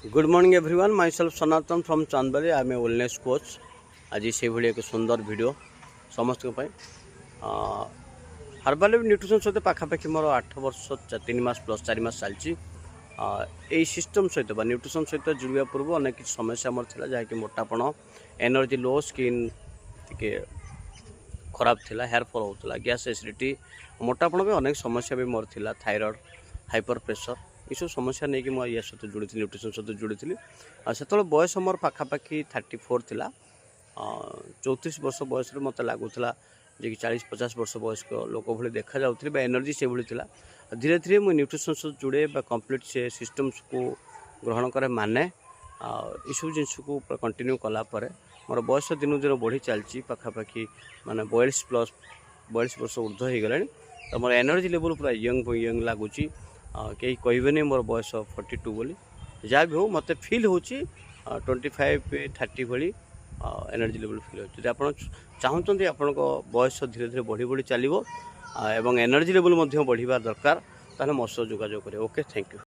Good morning everyone, myself Sanatan from Chandbali. I am a wellness coach. आज से भाई एक सुंदर वीडियो समस्त हर्बाल न्यूट्रिशन सहित पाखापाखि मोर 8 वर्ष 3 मास प्लस 4 मास चलती यही सिस्टम सहित न्यूट्रिशन सहित जुड़िया पूर्व अनेक किसी समस्या मोर था जहाँकि मोटापण, एनर्जी लो, स्किन टे खराब थिला, हेयर फॉल होता, गैस एसिडिटी, मोटापण भी अनेक समस्या भी मोर थिला, थायराइड, हाइपर प्रेशर, ये सब समस्या नहीं कि मुझे सहित जुड़ी थी, न्यूट्रिशन सहित जुड़ी थी। से बयस मोर पाखापाखि 34 थिला। 34 वर्ष बयस मत लगुला जे कि 40-50 वर्ष वयस्क लोक भली देखा जाऊँ, एनर्जी से भाई था। धीरे धीरे मुझे न्यूट्रिशन सहित जुड़े कंप्लीट से सिस्टम्स को ग्रहण करे, माने ये सब जिनस को कंटिन्यू कलापर मोर बयस दिन दिन बढ़ी चलती, पाखापाखि माने 42 वर्ष ऊर्ध्व हो गला। तो मोर एनर्जी लेवल पूरा यंग लगुच, कहीं कहे मोर बयस 42 बोली, जहाँ भी हो मत फिल हो 25-30 भली एनर्जी लेवल फिल हो। आप चाहते आपण बयस धीरे धीरे बढ़ी बढ़ी चलो एवं एनर्जी लेवल बढ़िया दरकार, ताहले मो सह जोगाजोग करें। Okay, thank you.